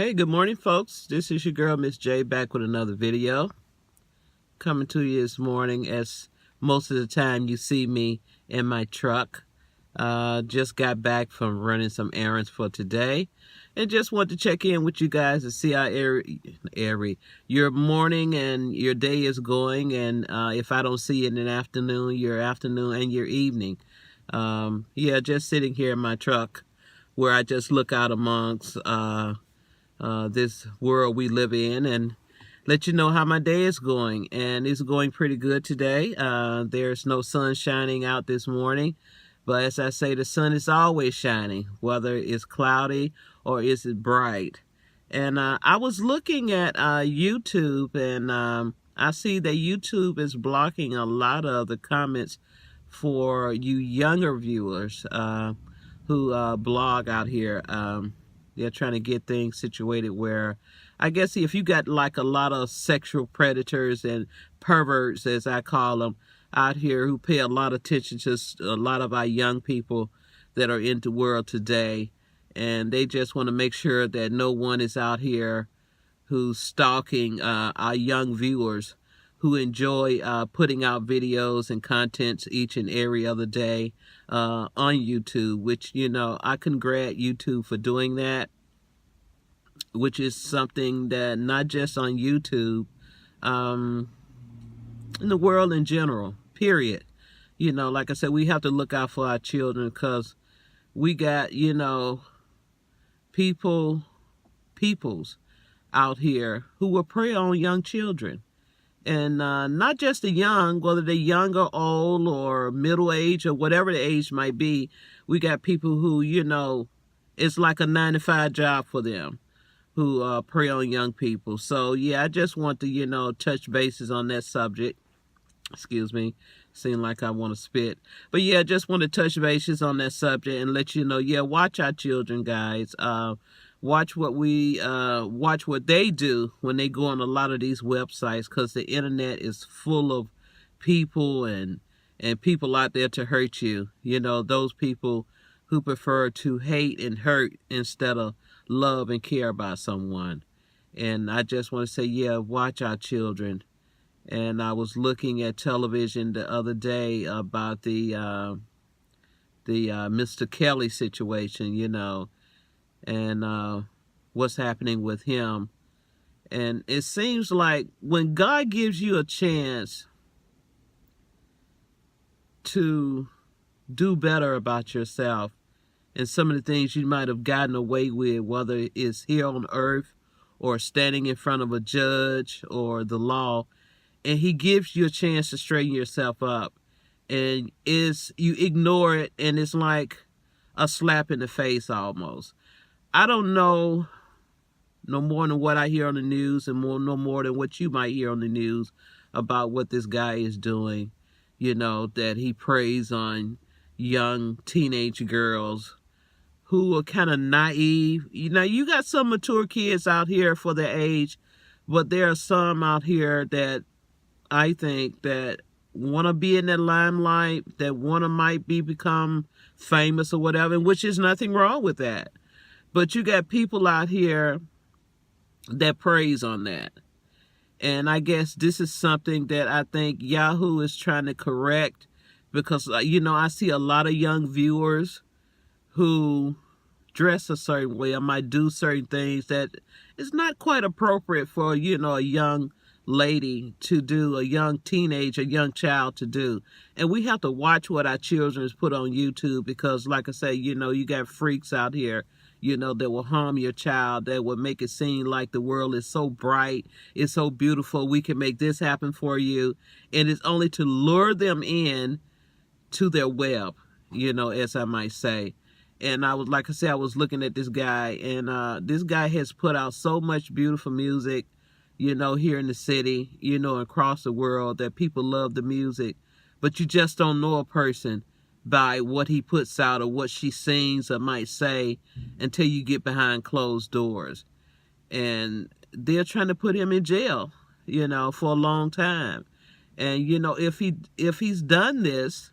Hey, good morning, folks. This is your girl, Miss J, back with another video. Coming to you this morning as most of the time you see me in my truck. Just got back from running some errands for today. And just want to check in with you guys to see how your morning and your day is going. And if I don't see you in the afternoon, your afternoon and your evening. Yeah, just sitting here in my truck where I just look out amongst this world we live in and let you know how my day is going. And it's going pretty good today. There's no sun shining out this morning, but as I say, the sun is always shining, whether it's cloudy or is it bright. And I was looking at YouTube, and I see that YouTube is blocking a lot of the comments for you younger viewers who blog out here. They're trying to get things situated where, I guess, if you got like a lot of sexual predators and perverts, as I call them, out here who pay a lot of attention to a lot of our young people that are in the world today, and they just want to make sure that no one is out here who's stalking our young viewers who enjoy putting out videos and contents each and every other day on YouTube, which, you know, I congrat YouTube for doing that, which is something that not just on YouTube, in the world in general, period. You know, like I said, we have to look out for our children because we got, you know, peoples out here who will prey on young children. And not just the young, whether they're young or old or middle age or whatever the age might be. We got people who, you know, it's like a 9-to-5 job for them, who prey on young people. So, yeah, I just want to, you know, touch bases on that subject. Excuse me. Seem like I want to spit. But, yeah, I just want to touch bases on that subject and let you know, yeah, watch our children, guys. Watch what they do when they go on a lot of these websites, because the internet is full of people and people out there to hurt you. You know, those people who prefer to hate and hurt instead of love and care about someone. And I just want to say, yeah, watch our children. And I was looking at television the other day about the Mr. Kelly situation, you know, and what's happening with him. And it seems like when God gives you a chance to do better about yourself and some of the things you might have gotten away with, whether it's here on earth or standing in front of a judge or the law, and he gives you a chance to straighten yourself up, and you ignore it, and it's like a slap in the face almost. I don't know no more than what I hear on the news, and no more than what you might hear on the news about what this guy is doing. You know, that he preys on young teenage girls who are kind of naive. You know, you got some mature kids out here for their age, but there are some out here that I think that want to be in that limelight, that want to might become famous or whatever, which is nothing wrong with that. But you got people out here that preys on that. And I guess this is something that I think Yahoo is trying to correct, because, you know, I see a lot of young viewers who dress a certain way. I might do certain things that is not quite appropriate for, you know, a young lady to do, a young teenager, a young child to do. And we have to watch what our children put on YouTube, because, like I say, you know, you got freaks out here, you know, that will harm your child, that will make it seem like the world is so bright, it's so beautiful, we can make this happen for you. And it's only to lure them in to their web, you know, as I might say. And I was, like I said, I was looking at this guy, and this guy has put out so much beautiful music, you know, here in the city, you know, across the world, that people love the music. But you just don't know a person by what he puts out or what she sings or might say until you get behind closed doors. And they're trying to put him in jail, you know, for a long time. And, you know, if he's done this,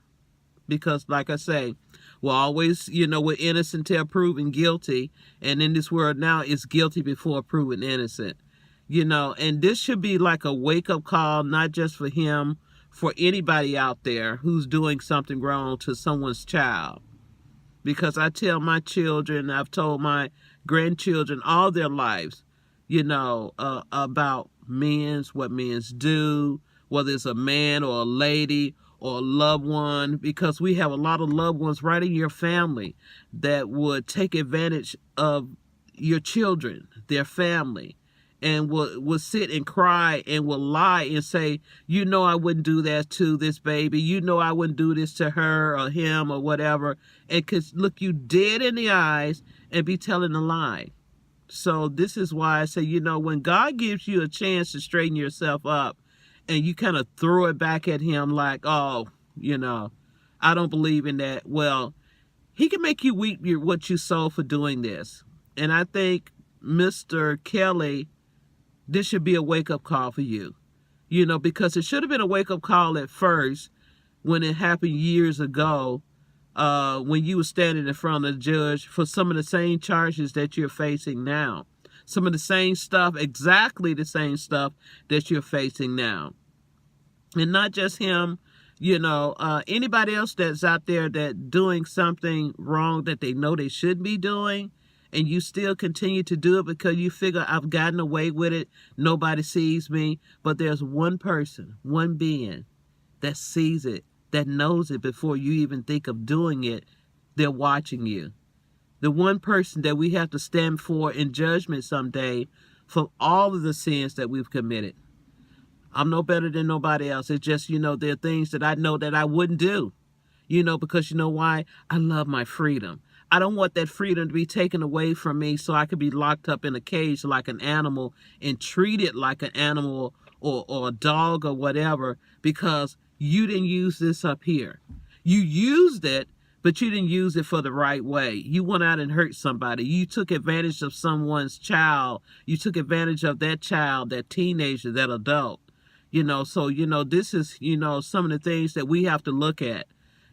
because, like I say, Well, always, we're innocent till proven guilty. And in this world now, it's guilty before proven innocent. And this should be like a wake-up call, not just for him, for anybody out there who's doing something wrong to someone's child. Because I tell my children, I've told my grandchildren all their lives, about what men's do, whether it's a man or a lady or a loved one, because we have a lot of loved ones right in your family that would take advantage of your children, their family, and will sit and cry and will lie and say, I wouldn't do that to this baby. I wouldn't do this to her or him or whatever. And could look you dead in the eyes and be telling a lie. So this is why I say, when God gives you a chance to straighten yourself up and you kind of throw it back at him like, oh, I don't believe in that. Well, he can make you weep what you sow for doing this. And I think Mr. Kelly, this should be a wake-up call for you, because it should have been a wake-up call at first when it happened years ago, when you were standing in front of the judge for some of the same charges that you're facing now. Some of the same stuff, exactly the same stuff that you're facing now. And not just him, anybody else that's out there that doing something wrong that they know they should be doing, and you still continue to do it because you figure I've gotten away with it, nobody sees me. But there's one person, one being that sees it, that knows it before you even think of doing it. They're watching you. The one person that we have to stand for in judgment someday for all of the sins that we've committed. I'm no better than nobody else. It's just, there are things that I know that I wouldn't do, because why? I love my freedom. I don't want that freedom to be taken away from me so I could be locked up in a cage like an animal and treated like an animal or a dog or whatever, because you didn't use this up here. You used it, but you didn't use it for the right way. You went out and hurt somebody. You took advantage of someone's child. You took advantage of that child, that teenager, that adult. So, this is, some of the things that we have to look at,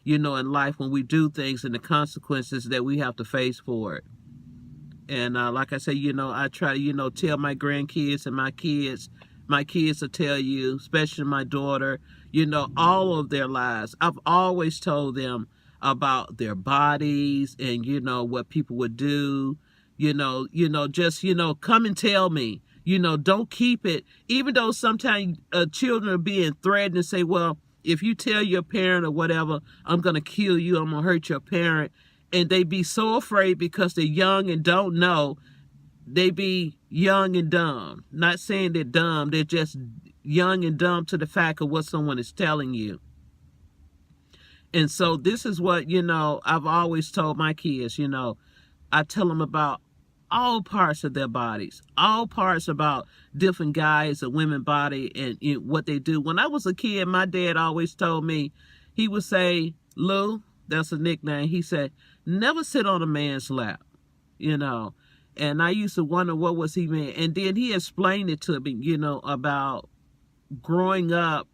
in life when we do things and the consequences that we have to face for it. And like I say, I try to, tell my grandkids and my kids will tell you, especially my daughter, all of their lives. I've always told them about their bodies and, what people would do, just, come and tell me, don't keep it. Even though sometimes children are being threatened and say, well, if you tell your parent or whatever, I'm going to kill you, I'm going to hurt your parent. And they be so afraid because they're young and don't know. They be young and dumb. Not saying they're dumb, they're just young and dumb to the fact of what someone is telling you. And so this is what, I've always told my kids, I tell them about all parts of their bodies, all parts about different guys and women body and what they do. When I was a kid, my dad always told me, he would say, Lou, that's a nickname. He said, never sit on a man's lap, And I used to wonder what was he mean. And then he explained it to me, about growing up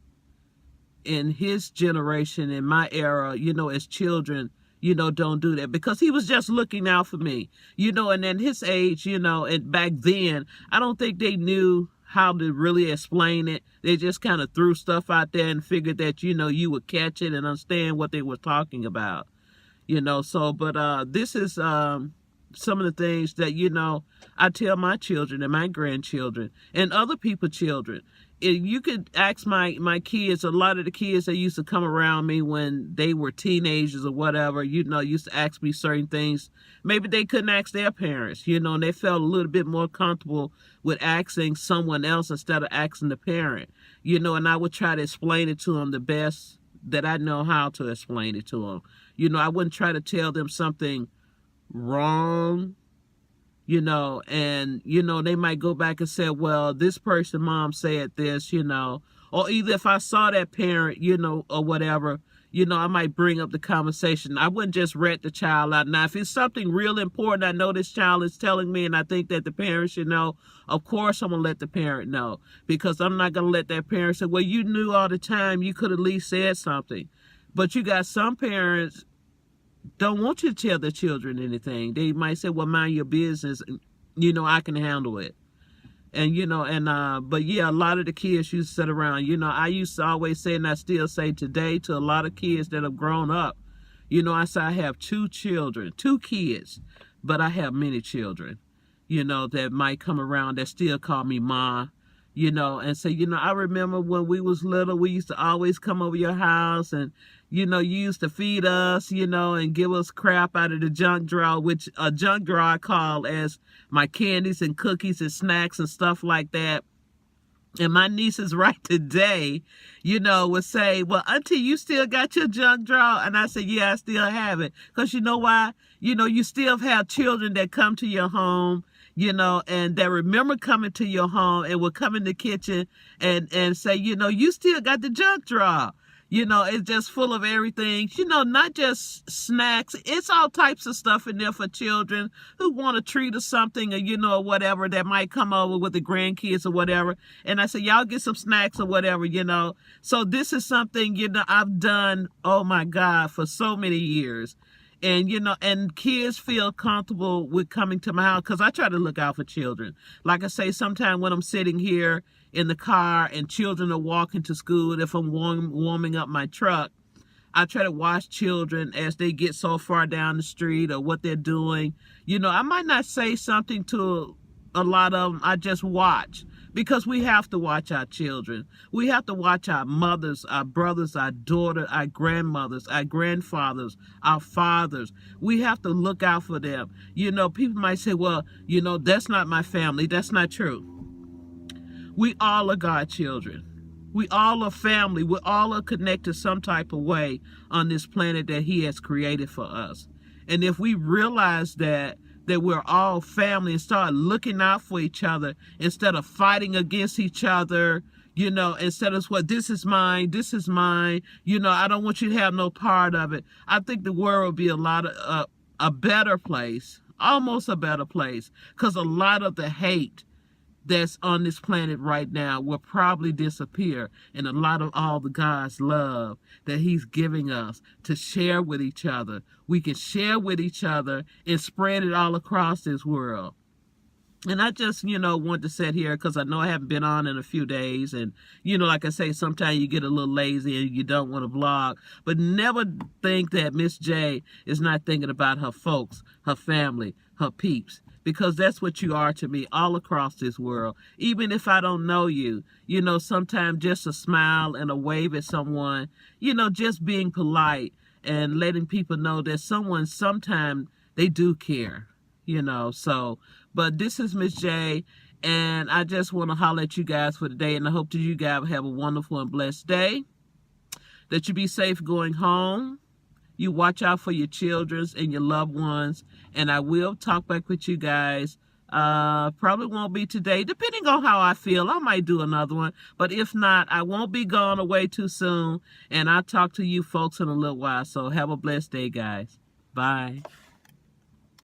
in his generation, in my era, as children, don't do that, because he was just looking out for me, and in his age, and back then, I don't think they knew how to really explain it. They just kind of threw stuff out there and figured that, you would catch it and understand what they were talking about, but this is some of the things that, I tell my children and my grandchildren and other people's children. You could ask my kids, a lot of the kids that used to come around me when they were teenagers or whatever, used to ask me certain things. Maybe they couldn't ask their parents, and they felt a little bit more comfortable with asking someone else instead of asking the parent, and I would try to explain it to them the best that I know how to explain it to them. I wouldn't try to tell them something wrong, and, they might go back and say, well, this person, mom said this, or either if I saw that parent, or whatever, I might bring up the conversation. I wouldn't just rat the child out. Now, if it's something real important, I know this child is telling me, and I think that the parent should know, of course I'm going to let the parent know, because I'm not going to let that parent say, well, you knew all the time, you could at least said something. But you got some parents don't want you to tell their children anything. They might say, well, mind your business, and, I can handle it. And, but yeah, a lot of the kids used to sit around. I used to always say, and I still say today to a lot of kids that have grown up, I say I have two kids, but I have many children, that might come around that still call me Ma, and say, I remember when we was little, we used to always come over your house and, you used to feed us, and give us crap out of the junk drawer, which a junk drawer I call as my candies and cookies and snacks and stuff like that. And my nieces right today, would say, well, Auntie, you still got your junk drawer? And I said, yeah, I still have it. Because you know why? You still have children that come to your home, and that remember coming to your home and will come in the kitchen and say, you still got the junk drawer. It's just full of everything, not just snacks. It's all types of stuff in there for children who want a treat or something, or, or whatever, that might come over with the grandkids or whatever. And I say, y'all get some snacks or whatever, So this is something, I've done, oh my God, for so many years. And, and kids feel comfortable with coming to my house because I try to look out for children. Like I say, sometimes when I'm sitting here in the car and children are walking to school, if I'm warming up my truck, I try to watch children as they get so far down the street or what they're doing. I might not say something to a lot of them. I just watch. Because we have to watch our children. We have to watch our mothers, our brothers, our daughters, our grandmothers, our grandfathers, our fathers. We have to look out for them. People might say, well, that's not my family. That's not true. We all are God's children. We all are family. We all are connected some type of way on this planet that He has created for us. And if we realize that we're all family and start looking out for each other instead of fighting against each other, instead of what, this is mine, I don't want you to have no part of it. I think the world will be a better place, almost a better place, because a lot of the hate that's on this planet right now will probably disappear, and a lot of all the God's love that He's giving us to share with each other, we can share with each other and spread it all across this world. And I just, want to sit here because I know I haven't been on in a few days. And, like I say, sometimes you get a little lazy and you don't want to vlog. But never think that Miss J is not thinking about her folks, her family, her peeps. Because that's what you are to me all across this world. Even if I don't know you, sometimes just a smile and a wave at someone, just being polite and letting people know that sometimes they do care, So, but this is Miss J, and I just want to holler at you guys for today, and I hope that you guys have a wonderful and blessed day, that you be safe going home. You watch out for your children and your loved ones. And I will talk back with you guys. Probably won't be today. Depending on how I feel, I might do another one. But if not, I won't be gone away too soon. And I'll talk to you folks in a little while. So have a blessed day, guys. Bye.